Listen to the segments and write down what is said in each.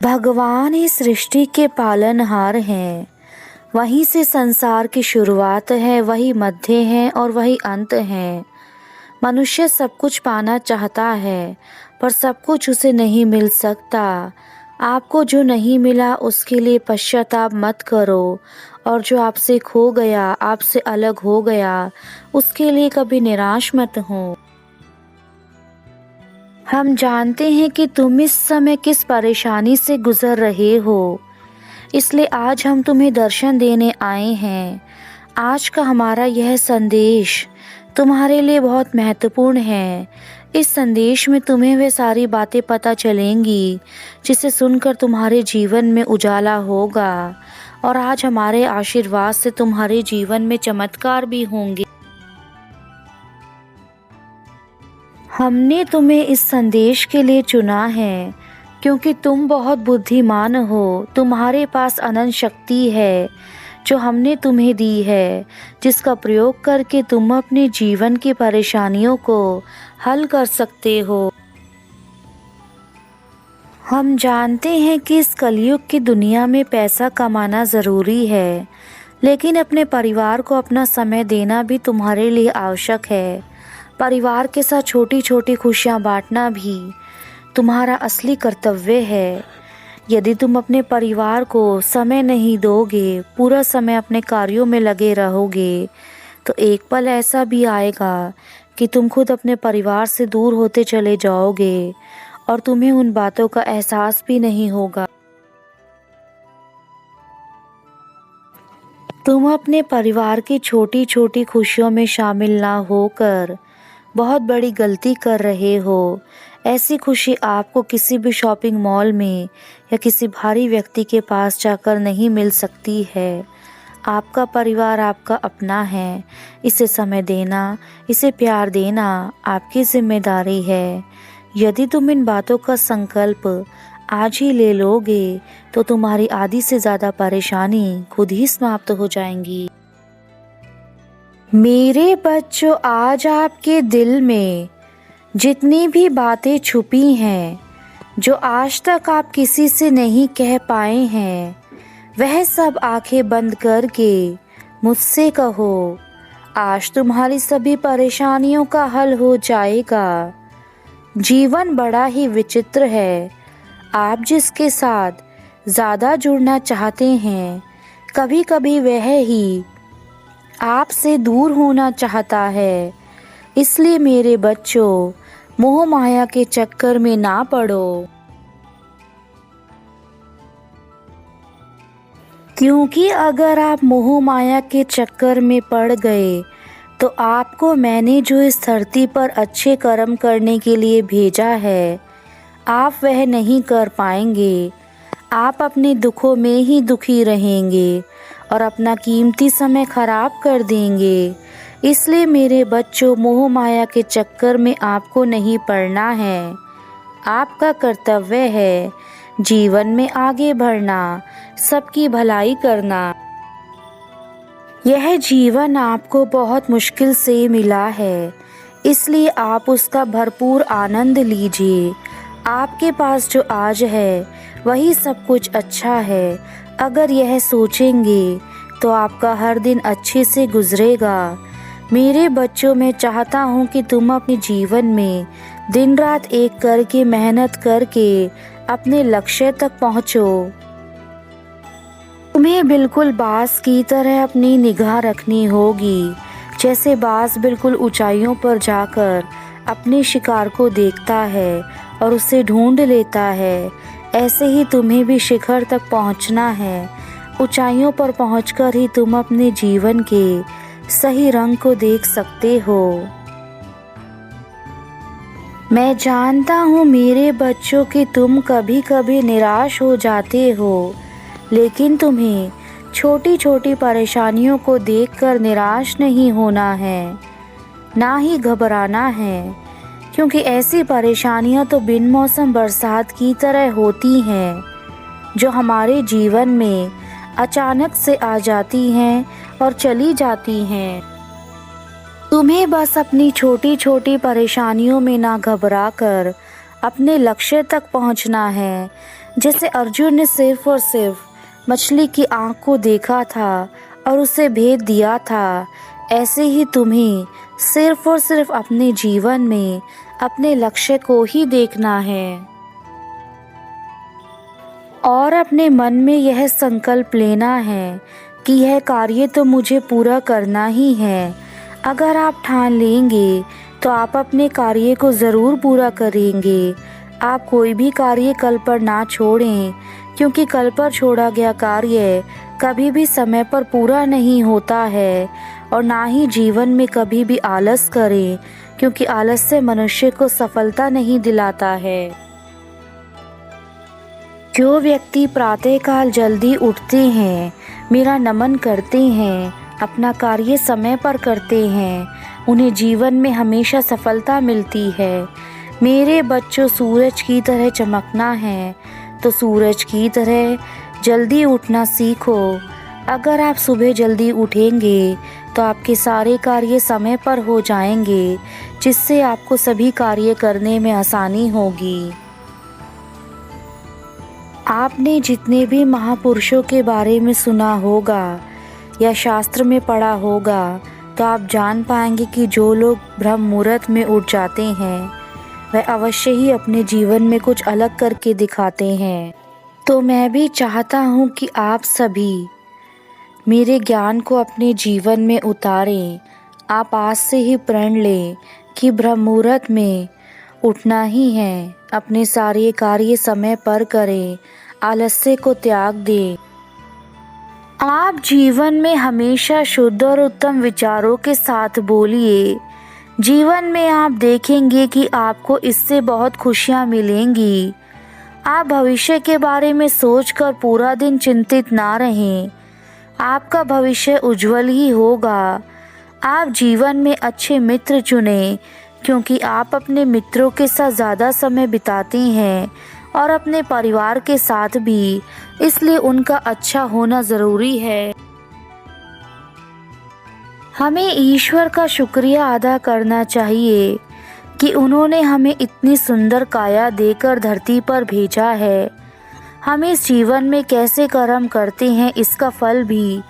भगवान इस सृष्टि के पालनहार हैं। वहीं से संसार की शुरुआत है, वही मध्य है और वही अंत है। मनुष्य सब कुछ पाना चाहता है पर सब कुछ उसे नहीं मिल सकता। आपको जो नहीं मिला उसके लिए पश्चाताप मत करो, और जो आपसे खो गया, आपसे अलग हो गया, उसके लिए कभी निराश मत हो। हम जानते हैं कि तुम इस समय किस परेशानी से गुजर रहे हो, इसलिए आज हम तुम्हें दर्शन देने आए हैं। आज का हमारा यह संदेश तुम्हारे लिए बहुत महत्वपूर्ण है। इस संदेश में तुम्हें वे सारी बातें पता चलेंगी जिसे सुनकर तुम्हारे जीवन में उजाला होगा, और आज हमारे आशीर्वाद से तुम्हारे जीवन में चमत्कार भी होंगे। हमने तुम्हें इस संदेश के लिए चुना है क्योंकि तुम बहुत बुद्धिमान हो। तुम्हारे पास अनंत शक्ति है जो हमने तुम्हें दी है, जिसका प्रयोग करके तुम अपने जीवन की परेशानियों को हल कर सकते हो। हम जानते हैं कि इस कलयुग की दुनिया में पैसा कमाना ज़रूरी है, लेकिन अपने परिवार को अपना समय देना भी तुम्हारे लिए आवश्यक है। परिवार के साथ छोटी छोटी खुशियाँ बांटना भी तुम्हारा असली कर्तव्य है। यदि तुम अपने परिवार को समय नहीं दोगे, पूरा समय अपने कार्यों में लगे रहोगे, तो एक पल ऐसा भी आएगा कि तुम खुद अपने परिवार से दूर होते चले जाओगे और तुम्हें उन बातों का एहसास भी नहीं होगा। तुम अपने परिवार की छोटी छोटी खुशियों में शामिल ना होकर बहुत बड़ी गलती कर रहे हो। ऐसी खुशी आपको किसी भी शॉपिंग मॉल में या किसी भारी व्यक्ति के पास जाकर नहीं मिल सकती है। आपका परिवार आपका अपना है। इसे समय देना, इसे प्यार देना आपकी जिम्मेदारी है। यदि तुम इन बातों का संकल्प आज ही ले लोगे तो तुम्हारी आधी से ज़्यादा परेशानी खुद ही समाप्त हो जाएंगी। मेरे बच्चों, आज आपके दिल में जितनी भी बातें छुपी हैं, जो आज तक आप किसी से नहीं कह पाए हैं, वह सब आंखें बंद करके मुझसे कहो। आज तुम्हारी सभी परेशानियों का हल हो जाएगा। जीवन बड़ा ही विचित्र है। आप जिसके साथ ज़्यादा जुड़ना चाहते हैं, कभी कभी वह ही आपसे दूर होना चाहता है। इसलिए मेरे बच्चों, मोह माया के चक्कर में ना पड़ो, क्योंकि अगर आप मोह माया के चक्कर में पड़ गए तो आपको मैंने जो इस धरती पर अच्छे कर्म करने के लिए भेजा है, आप वह नहीं कर पाएंगे। आप अपने दुखों में ही दुखी रहेंगे और अपना कीमती समय खराब कर देंगे। इसलिए मेरे बच्चों, मोह माया के चक्कर में आपको नहीं पड़ना है। आपका कर्तव्य है जीवन में आगे बढ़ना, सबकी भलाई करना। यह जीवन आपको बहुत मुश्किल से मिला है, इसलिए आप उसका भरपूर आनंद लीजिए। आपके पास जो आज है वही सब कुछ अच्छा है। अगर यह सोचेंगे तो आपका हर दिन अच्छे से गुजरेगा। मेरे बच्चों, मैं चाहता हूँ कि तुम अपने जीवन में दिन रात एक करके मेहनत करके अपने लक्ष्य तक पहुँचो। तुम्हें बिल्कुल बाज की तरह अपनी निगाह रखनी होगी। जैसे बाज बिल्कुल ऊंचाइयों पर जाकर अपने शिकार को देखता है और उसे ढूंढ लेता है, ऐसे ही तुम्हें भी शिखर तक पहुंचना है। ऊंचाइयों पर पहुंचकर ही तुम अपने जीवन के सही रंग को देख सकते हो। मैं जानता हूँ मेरे बच्चों कि तुम कभी कभी निराश हो जाते हो, लेकिन तुम्हें छोटी छोटी परेशानियों को देखकर निराश नहीं होना है, ना ही घबराना है, क्योंकि ऐसी परेशानियाँ तो बिन मौसम बरसात की तरह होती हैं, जो हमारे जीवन में अचानक से आ जाती हैं और चली जाती हैं। तुम्हें बस अपनी छोटी छोटी परेशानियों में ना घबराकर अपने लक्ष्य तक पहुंचना है। जैसे अर्जुन ने सिर्फ और सिर्फ मछली की आँख को देखा था और उसे भेद दिया था, ऐसे ही तुम्हें सिर्फ और सिर्फ अपने जीवन में अपने लक्ष्य को ही देखना है और अपने मन में यह संकल्प लेना है कि यह कार्य तो मुझे पूरा करना ही है। अगर आप ठान लेंगे तो आप अपने कार्य को ज़रूर पूरा करेंगे। आप कोई भी कार्य कल पर ना छोड़ें, क्योंकि कल पर छोड़ा गया कार्य कभी भी समय पर पूरा नहीं होता है। और ना ही जीवन में कभी भी आलस करें, क्योंकि आलस्य मनुष्य को सफलता नहीं दिलाता है। जो व्यक्ति प्रातःकाल जल्दी उठते हैं, मेरा नमन करते हैं, अपना कार्य समय पर करते हैं, उन्हें जीवन में हमेशा सफलता मिलती है। मेरे बच्चों, सूरज की तरह चमकना है तो सूरज की तरह जल्दी उठना सीखो। अगर आप सुबह जल्दी उठेंगे तो आपके सारे कार्य समय पर हो जाएंगे, जिससे आपको सभी कार्य करने में आसानी होगी। आपने जितने भी महापुरुषों के बारे में सुना होगा या शास्त्र में पढ़ा होगा, तो आप जान पाएंगे कि जो लोग ब्रह्म मुहूर्त में उठ जाते हैं वह अवश्य ही अपने जीवन में कुछ अलग करके दिखाते हैं। तो मैं भी चाहता हूँ कि आप सभी मेरे ज्ञान को अपने जीवन में उतारें। आप आज से ही प्रण लें कि ब्रह्म मुहूर्त में उठना ही है, अपने सारे कार्य समय पर करें, आलस्य को त्याग दें। आप जीवन में हमेशा शुद्ध और उत्तम विचारों के साथ बोलिए। जीवन में आप देखेंगे कि आपको इससे बहुत खुशियाँ मिलेंगी। आप भविष्य के बारे में सोचकर पूरा दिन चिंतित ना रहें। आपका भविष्य उज्जवल ही होगा। आप जीवन में अच्छे मित्र चुनें, क्योंकि आप अपने मित्रों के साथ ज़्यादा समय बिताते हैं और अपने परिवार के साथ भी, इसलिए उनका अच्छा होना ज़रूरी है। हमें ईश्वर का शुक्रिया अदा करना चाहिए कि उन्होंने हमें इतनी सुंदर काया देकर धरती पर भेजा है। हम इस जीवन में कैसे कर्म करते हैं, इसका फल भी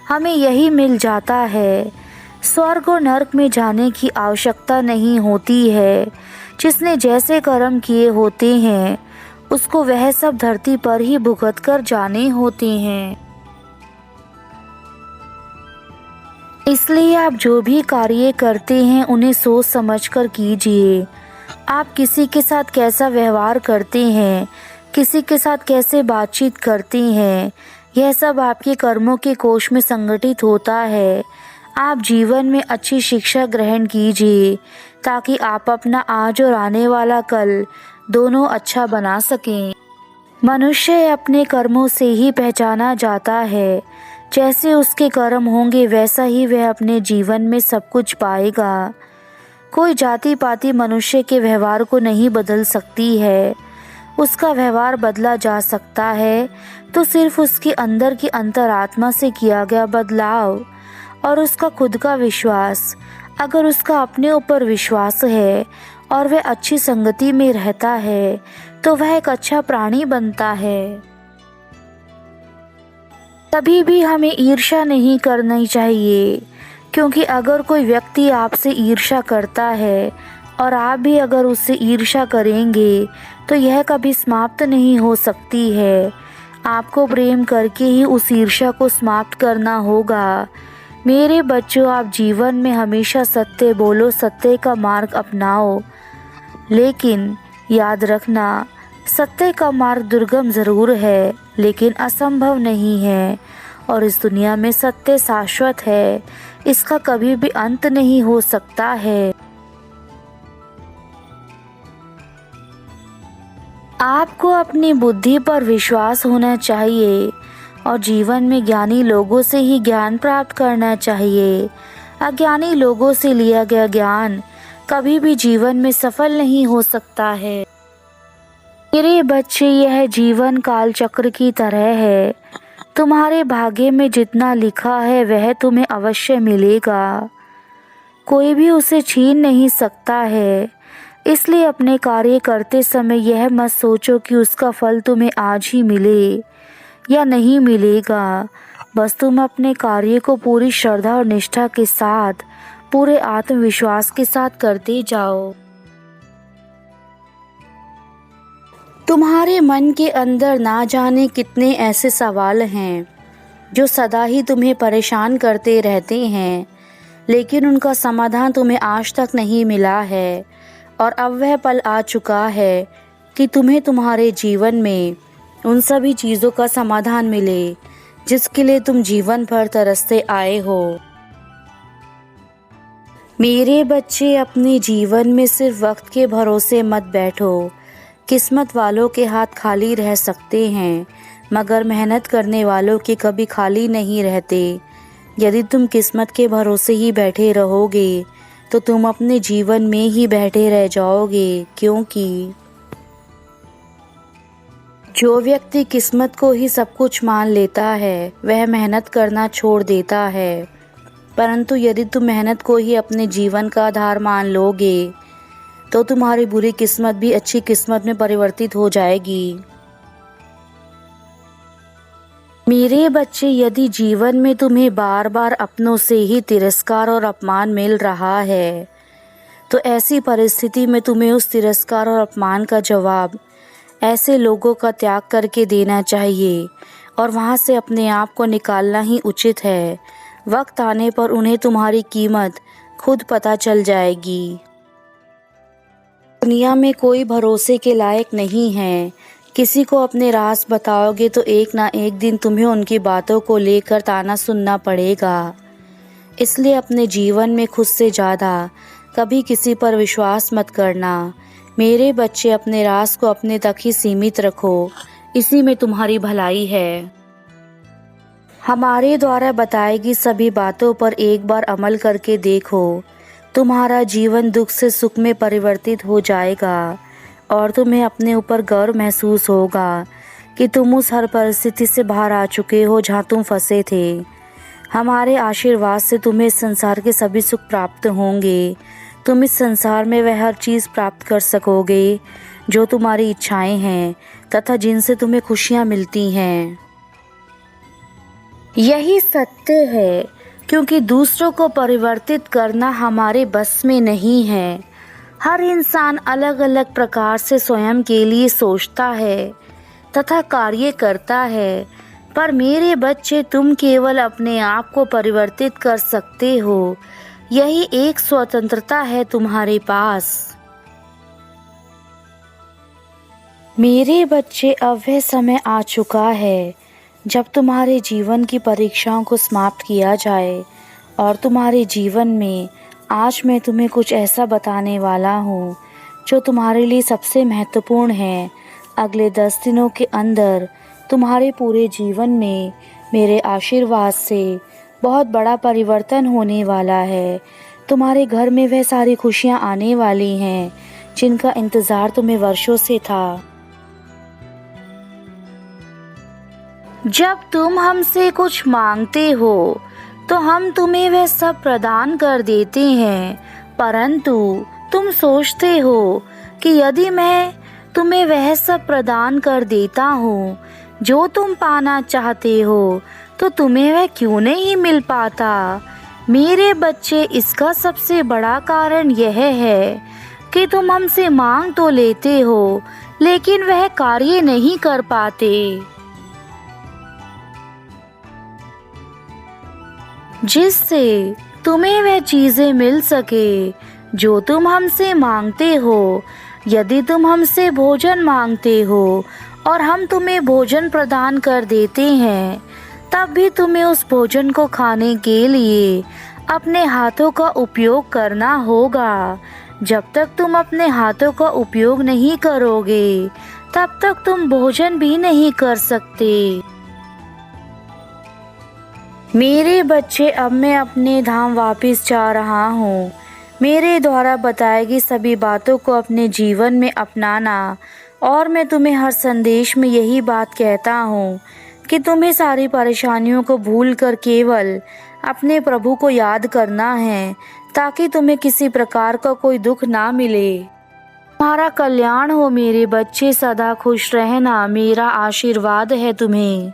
हमें यही मिल जाता है। स्वर्ग और नरक में जाने की आवश्यकता नहीं होती है। जिसने जैसे कर्म किए होते हैं उसको वह सब धरती पर ही भुगत कर जाने होते हैं। इसलिए आप जो भी कार्य करते हैं उन्हें सोच समझ कर कीजिए। आप किसी के साथ कैसा व्यवहार करते हैं, किसी के साथ कैसे बातचीत करते हैं, यह सब आपके कर्मों के कोश में संगठित होता है। आप जीवन में अच्छी शिक्षा ग्रहण कीजिए ताकि आप अपना आज और आने वाला कल दोनों अच्छा बना सकें। मनुष्य अपने कर्मों से ही पहचाना जाता है। जैसे उसके कर्म होंगे वैसा ही वह अपने जीवन में सब कुछ पाएगा। कोई जाति पाति मनुष्य के व्यवहार को नहीं बदल सकती है। उसका व्यवहार बदला जा सकता है तो सिर्फ उसके अंदर की अंतरात्मा से किया गया बदलाव और उसका खुद का विश्वास। अगर उसका अपने ऊपर विश्वास है और वह अच्छी संगति में रहता है तो वह एक अच्छा प्राणी बनता है। कभी भी हमें ईर्ष्या नहीं करनी चाहिए, क्योंकि अगर कोई व्यक्ति आपसे ईर्ष्या करता है और आप भी अगर उससे ईर्ष्या करेंगे तो यह कभी समाप्त नहीं हो सकती है। आपको प्रेम करके ही उस ईर्ष्या को समाप्त करना होगा। मेरे बच्चों, आप जीवन में हमेशा सत्य बोलो, सत्य का मार्ग अपनाओ, लेकिन याद रखना सत्य का मार्ग दुर्गम ज़रूर है लेकिन असंभव नहीं है। और इस दुनिया में सत्य शाश्वत है, इसका कभी भी अंत नहीं हो सकता है। आपको अपनी बुद्धि पर विश्वास होना चाहिए और जीवन में ज्ञानी लोगों से ही ज्ञान प्राप्त करना चाहिए। अज्ञानी लोगों से लिया गया ज्ञान कभी भी जीवन में सफल नहीं हो सकता है। मेरे बच्चे, यह जीवन काल चक्र की तरह है। तुम्हारे भाग्य में जितना लिखा है वह तुम्हें अवश्य मिलेगा। कोई भी उसे छीन नहीं सकता है। इसलिए अपने कार्य करते समय यह मत सोचो कि उसका फल तुम्हें आज ही मिले या नहीं मिलेगा। बस तुम अपने कार्य को पूरी श्रद्धा और निष्ठा के साथ, पूरे आत्मविश्वास के साथ करते जाओ। तुम्हारे मन के अंदर ना जाने कितने ऐसे सवाल हैं जो सदा ही तुम्हें परेशान करते रहते हैं, लेकिन उनका समाधान तुम्हें आज तक नहीं मिला है। और अब वह पल आ चुका है कि तुम्हें तुम्हारे जीवन में उन सभी चीज़ों का समाधान मिले जिसके लिए तुम जीवन भर तरसते आए हो। मेरे बच्चे, अपने जीवन में सिर्फ वक्त के भरोसे मत बैठो। किस्मत वालों के हाथ खाली रह सकते हैं, मगर मेहनत करने वालों के कभी खाली नहीं रहते। यदि तुम किस्मत के भरोसे ही बैठे रहोगे तो तुम अपने जीवन में ही बैठे रह जाओगे, क्योंकि जो व्यक्ति किस्मत को ही सब कुछ मान लेता है वह मेहनत करना छोड़ देता है। परंतु यदि तुम मेहनत को ही अपने जीवन का आधार मान लोगे तो तुम्हारी बुरी किस्मत भी अच्छी किस्मत में परिवर्तित हो जाएगी। मेरे बच्चे, यदि जीवन में तुम्हें बार बार अपनों से ही तिरस्कार और अपमान मिल रहा है तो ऐसी परिस्थिति में तुम्हें उस तिरस्कार और अपमान का जवाब ऐसे लोगों का त्याग करके देना चाहिए और वहाँ से अपने आप को निकालना ही उचित है। वक्त आने पर उन्हें तुम्हारी कीमत खुद पता चल जाएगी। दुनिया में कोई भरोसे के लायक नहीं है। किसी को अपने राज बताओगे तो एक ना एक दिन तुम्हें उनकी बातों को लेकर ताना सुनना पड़ेगा। इसलिए अपने जीवन में खुद से ज़्यादा कभी किसी पर विश्वास मत करना। मेरे बच्चे, अपने राज को अपने तक ही सीमित रखो, इसी में तुम्हारी भलाई है। हमारे द्वारा बताई गई सभी बातों पर एक बार अमल करके देखो, तुम्हारा जीवन दुख से सुख में परिवर्तित हो जाएगा और तुम्हें अपने ऊपर गर्व महसूस होगा कि तुम उस हर परिस्थिति से बाहर आ चुके हो जहाँ तुम फंसे थे। हमारे आशीर्वाद से तुम्हें इस संसार के सभी सुख प्राप्त होंगे। तुम इस संसार में वह हर चीज़ प्राप्त कर सकोगे जो तुम्हारी इच्छाएं हैं तथा जिनसे तुम्हें खुशियाँ मिलती हैं। यही सत्य है, क्योंकि दूसरों को परिवर्तित करना हमारे बस में नहीं है। हर इंसान अलग अलग प्रकार से स्वयं के लिए सोचता है तथा कार्य करता है, पर मेरे बच्चे, तुम केवल अपने आप को परिवर्तित कर सकते हो। यही एक स्वतंत्रता है तुम्हारे पास। मेरे बच्चे, अब वह समय आ चुका है जब तुम्हारे जीवन की परीक्षाओं को समाप्त किया जाए और तुम्हारे जीवन में आज मैं तुम्हें कुछ ऐसा बताने वाला हूँ जो तुम्हारे लिए सबसे महत्वपूर्ण है। अगले 10 दिनों के अंदर तुम्हारे पूरे जीवन में मेरे आशीर्वाद से बहुत बड़ा परिवर्तन होने वाला है। तुम्हारे घर में वह सारी खुशियाँ आने वाली हैं जिनका इंतज़ार तुम्हें वर्षों से था। जब तुम हमसे कुछ मांगते हो तो हम तुम्हें वह सब प्रदान कर देते हैं, परंतु तुम सोचते हो कि यदि मैं तुम्हें वह सब प्रदान कर देता हूँ जो तुम पाना चाहते हो तो तुम्हें वह क्यों नहीं मिल पाता। मेरे बच्चे, इसका सबसे बड़ा कारण यह है कि तुम हमसे मांग तो लेते हो लेकिन वह कार्य नहीं कर पाते। जिससे तुम्हें वह चीज़ें मिल सके जो तुम हमसे मांगते हो। यदि तुम हमसे भोजन मांगते हो और हम तुम्हें भोजन प्रदान कर देते हैं, तब भी तुम्हें उस भोजन को खाने के लिए अपने हाथों का उपयोग करना होगा। जब तक तुम अपने हाथों का उपयोग नहीं करोगे तब तक तुम भोजन भी नहीं कर सकते। मेरे बच्चे, अब मैं अपने धाम वापस जा रहा हूँ। मेरे द्वारा बताई गई सभी बातों को अपने जीवन में अपनाना, और मैं तुम्हें हर संदेश में यही बात कहता हूँ कि तुम्हें सारी परेशानियों को भूलकर केवल अपने प्रभु को याद करना है ताकि तुम्हें किसी प्रकार का कोई दुख ना मिले। तुम्हारा कल्याण हो मेरे बच्चे, सदा खुश रहना मेरा आशीर्वाद है तुम्हें।